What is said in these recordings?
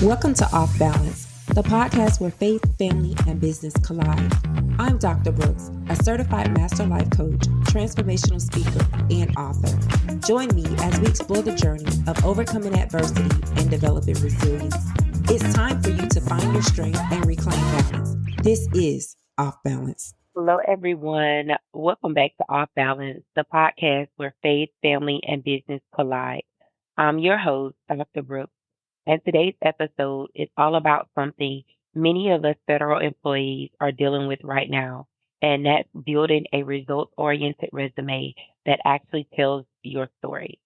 Welcome to Off Balance, the podcast where faith, family, and business collide. I'm Dr. Brooks, a certified master life coach, transformational speaker, and author. Join me as we explore the journey of overcoming adversity and developing resilience. It's time for you to find your strength and reclaim balance. This is Off Balance. Hello, everyone. Welcome back to Off Balance, the podcast where faith, family, and business collide. I'm your host, Dr. Brooks, and today's episode is all about something many of us federal employees are dealing with right now, and that's building a result-oriented resume that actually tells your story.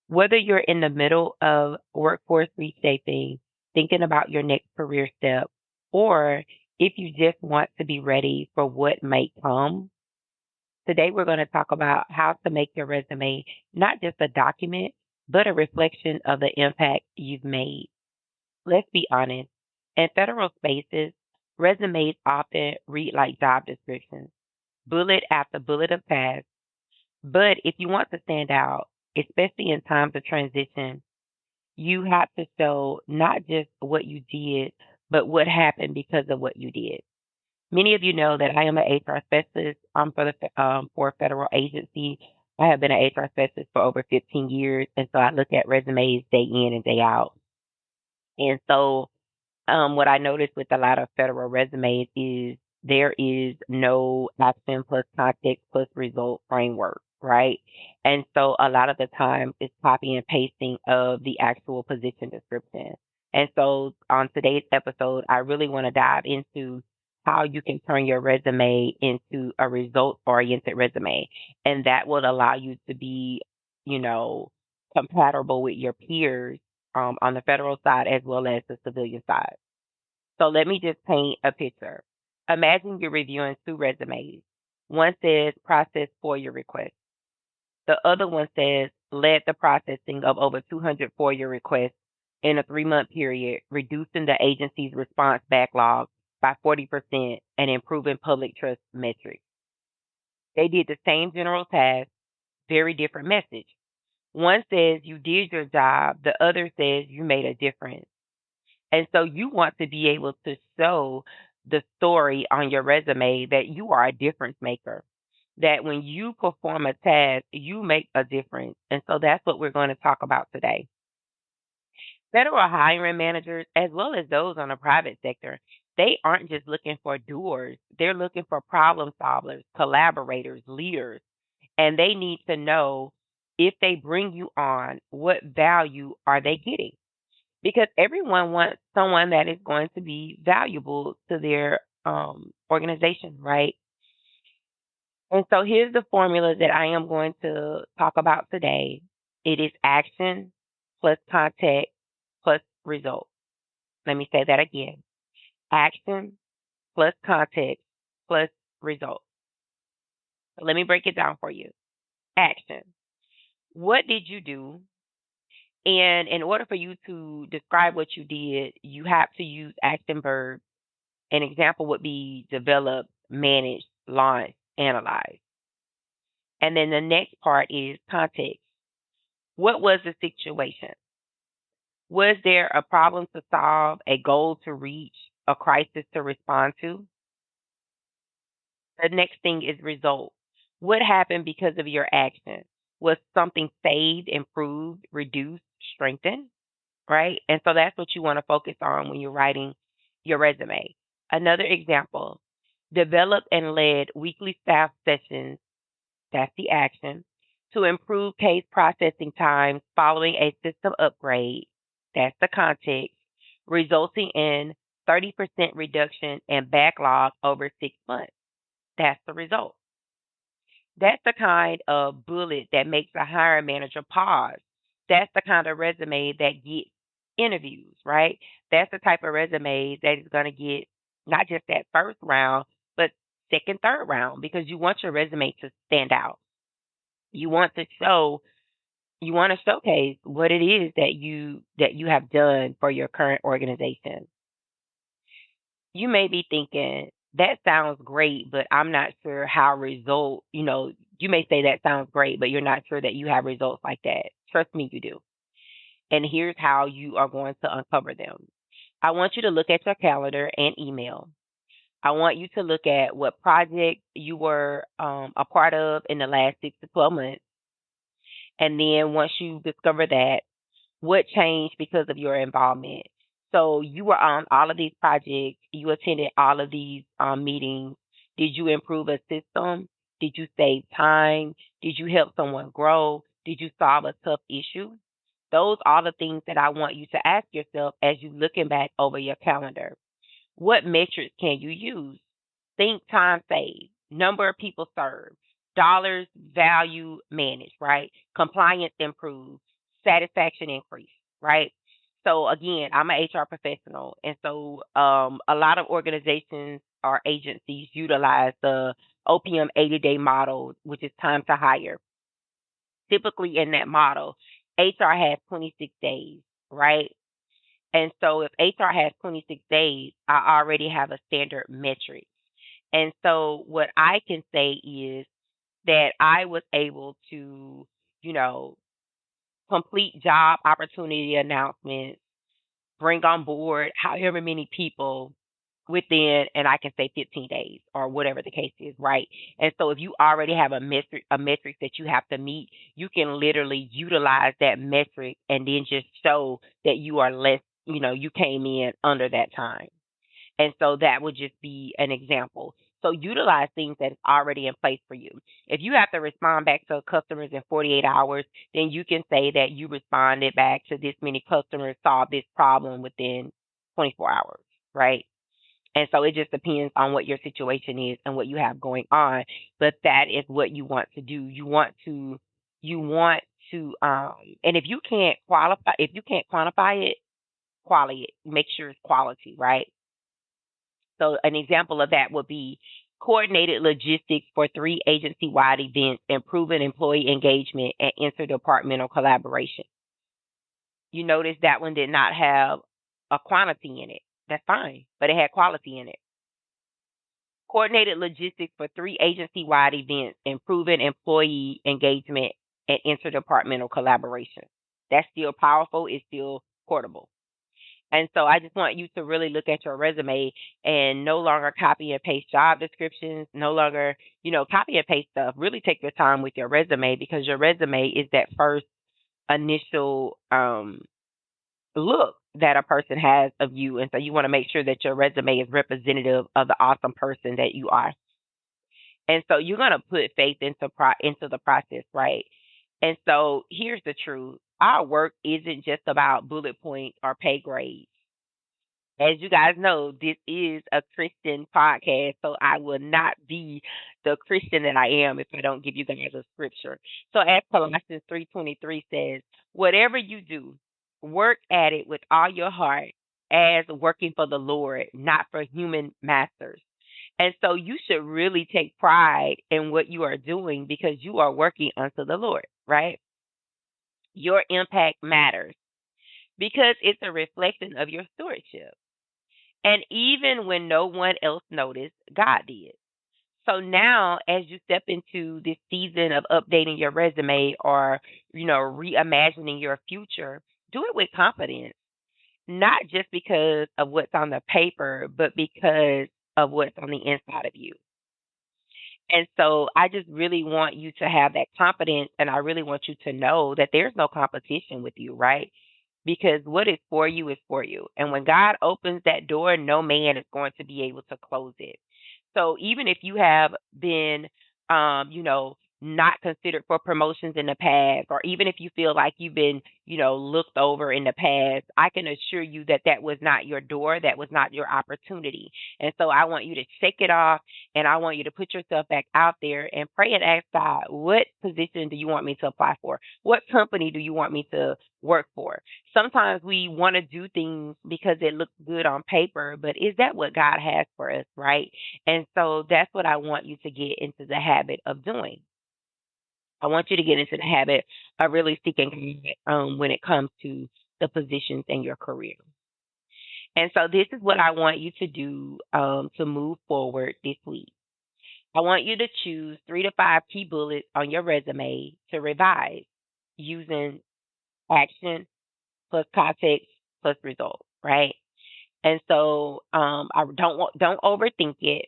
Whether you're in the middle of workforce reshaping, thinking about your next career step, or if you just want to be ready for what may come, today we're going to talk about how to make your resume not just a document, but a reflection of the impact you've made. Let's be honest. In federal spaces, resumes often read like job descriptions, bullet after bullet of tasks. But if you want to stand out, especially in times of transition, you have to show not just what you did, but what happened because of what you did. Many of you know that I am an HR specialist for a federal agency. I have been an HR specialist for over 15 years, and so I look at resumes day in and day out. And so what I noticed with a lot of federal resumes is there is no action plus context plus result framework, right? And so a lot of the time it's copy and pasting of the actual position description. And so on today's episode, I really want to dive into how you can turn your resume into a result-oriented resume. And that will allow you to be, compatible with your peers on the federal side as well as the civilian side. So let me just paint a picture. Imagine you're reviewing two resumes. One says process FOIA request. The other one says led the processing of over 200 FOIA requests in a 3-month period, reducing the agency's response backlog by 40% and improving public trust metrics. They did the same general task, very different message. One says you did your job, the other says you made a difference. And so you want to be able to show the story on your resume that you are a difference maker, that when you perform a task, you make a difference. And so that's what we're going to talk about today. Federal hiring managers, as well as those on the private sector, they aren't just looking for doers. They're looking for problem solvers, collaborators, leaders, and they need to know if they bring you on, what value are they getting? Because everyone wants someone that is going to be valuable to their organization, right? And so here's the formula that I am going to talk about today. It is action plus context plus result. Let me say that again. Action plus context plus result. So let me break it down for you. Action. What did you do? And in order for you to describe what you did, you have to use action verbs. An example would be develop, manage, launch, analyze. And then the next part is context. What was the situation? Was there a problem to solve, a goal to reach, a crisis to respond to? The next thing is result. What happened because of your action? Was something saved, improved, reduced, strengthened? Right? And so that's what you want to focus on when you're writing your resume. Another example, developed and led weekly staff sessions, that's the action, to improve case processing times following a system upgrade, that's the context, resulting in 30% reduction in backlog over 6 months. That's the result. That's the kind of bullet that makes a hiring manager pause. That's the kind of resume that gets interviews, right? That's the type of resume that is going to get not just that first round, but second, third round, because you want your resume to stand out. You want to showcase what it is that you have done for your current organization. You may be thinking, that sounds great, but I'm not sure how you may say that sounds great, but you're not sure that you have results like that. Trust me, you do. And here's how you are going to uncover them. I want you to look at your calendar and email. I want you to look at what project you were a part of in the last 6 to 12 months. And then once you discover that, what changed because of your involvement? So you were on all of these projects, you attended all of these meetings. Did you improve a system? Did you save time? Did you help someone grow? Did you solve a tough issue? Those are the things that I want you to ask yourself as you looking back over your calendar. What metrics can you use? Think time saved, number of people served, dollars value managed, right? Compliance improved, satisfaction increased, right? So again, I'm an HR professional, and so a lot of organizations or agencies utilize the OPM 80-day model, which is time to hire. Typically, in that model, HR has 26 days, right? And so if HR has 26 days, I already have a standard metric. And so what I can say is that I was able to, you know, complete job opportunity announcements, bring on board however many people within, and I can say 15 days or whatever the case is, right? And so if you already have a metric that you have to meet, you can literally utilize that metric and then just show that you are less, you came in under that time. And so that would just be an example. So utilize things that is already in place for you. If you have to respond back to customers in 48 hours, then you can say that you responded back to this many customers, solved this problem within 24 hours, right? And so it just depends on what your situation is and what you have going on. But that is what you want to do. You want to, and if you can't quantify it, quality it. Make sure it's quality, right? So an example of that would be coordinated logistics for three agency-wide events, improving employee engagement and interdepartmental collaboration. You notice that one did not have a quantity in it. That's fine, but it had quality in it. Coordinated logistics for three agency-wide events, improving employee engagement and interdepartmental collaboration. That's still powerful. It's still portable. And so I just want you to really look at your resume and no longer copy and paste job descriptions, no longer, copy and paste stuff. Really take your time with your resume because your resume is that first initial look that a person has of you. And so you want to make sure that your resume is representative of the awesome person that you are. And so you're going to put faith into the process, right? And so here's the truth. Our work isn't just about bullet points or pay grades. As you guys know, this is a Christian podcast, so I will not be the Christian that I am if I don't give you guys a scripture. So as Colossians 3:23 says, whatever you do, work at it with all your heart as working for the Lord, not for human masters. And so you should really take pride in what you are doing because you are working unto the Lord, right? Your impact matters because it's a reflection of your stewardship. And even when no one else noticed, God did. So now, as you step into this season of updating your resume or, reimagining your future, do it with confidence, not just because of what's on the paper, but because of what's on the inside of you. And so I just really want you to have that confidence and I really want you to know that there's no competition with you, right? Because what is for you is for you. And when God opens that door, no man is going to be able to close it. So even if you have been, not considered for promotions in the past, or even if you feel like you've been, looked over in the past, I can assure you that that was not your door, that was not your opportunity. And so I want you to shake it off, and I want you to put yourself back out there and pray and ask God, what position do you want me to apply for? What company do you want me to work for? Sometimes we want to do things because it looks good on paper, but is that what God has for us, right? And so that's what I want you to get into the habit of doing. I want you to get into the habit of really seeking God when it comes to the positions in your career. And so this is what I want you to do to move forward this week. I want you to choose 3 to 5 key bullets on your resume to revise using action plus context plus result, right? And so don't overthink it.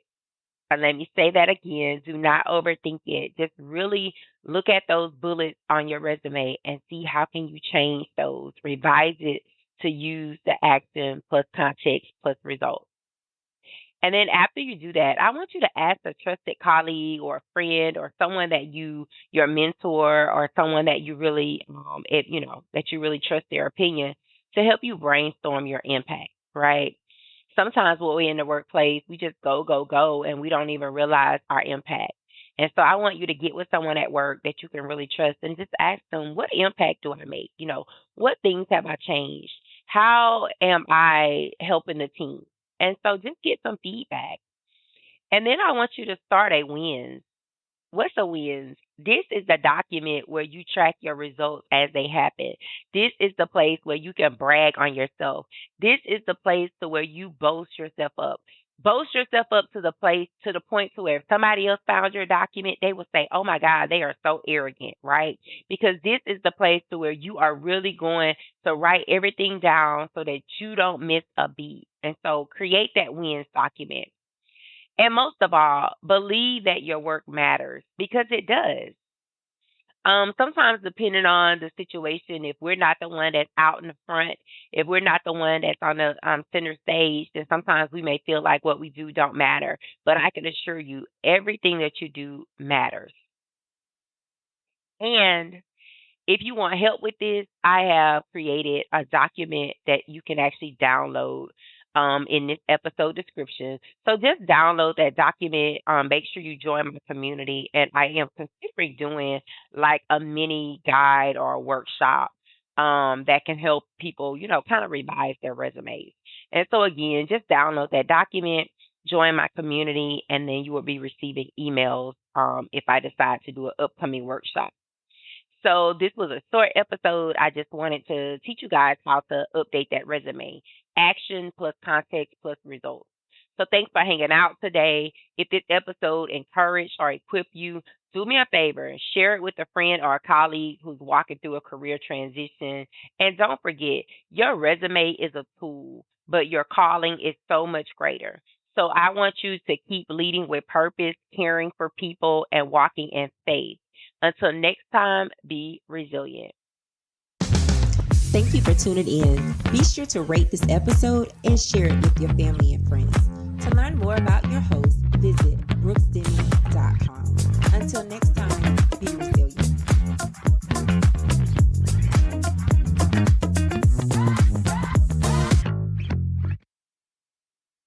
And let me say that again. Do not overthink it. Just really look at those bullets on your resume and see how can you change those. Revise it to use the action plus context plus results. And then after you do that, I want you to ask a trusted colleague or a friend or someone that your mentor or someone that you really, that you really trust their opinion to help you brainstorm your impact, right? Sometimes when we're in the workplace, we just go, and we don't even realize our impact. And so I want you to get with someone at work that you can really trust and just ask them, what impact do I make? What things have I changed? How am I helping the team? And so just get some feedback. And then I want you to start a wins. What's a wins? This is the document where you track your results as they happen. This is the place where you can brag on yourself. This is the place to where you boast yourself up. Boast yourself up to the point to where if somebody else found your document, they would say, oh my God, they are so arrogant, right? Because this is the place to where you are really going to write everything down so that you don't miss a beat. And so create that wins document. And most of all, believe that your work matters because it does. Sometimes depending on the situation, if we're not the one that's out in the front, if we're not the one that's on the center stage, then sometimes we may feel like what we do don't matter. But I can assure you, everything that you do matters. And if you want help with this, I have created a document that you can actually download in this episode description. So just download that document. Make sure you join my community. And I am considering doing like a mini guide or a workshop that can help people, kind of revise their resumes. And so again, just download that document, join my community, and then you will be receiving emails if I decide to do an upcoming workshop. So this was a short episode. I just wanted to teach you guys how to update that resume. Action plus context plus results. So thanks for hanging out today. If this episode encouraged or equipped you, do me a favor and share it with a friend or a colleague who's walking through a career transition. And don't forget, your resume is a tool, but your calling is so much greater. So I want you to keep leading with purpose, caring for people, and walking in faith. Until next time, be resilient. Thank you for tuning in. Be sure to rate this episode and share it with your family and friends. To learn more about your host, visit brooksdenny.com. Until next time, be resilient.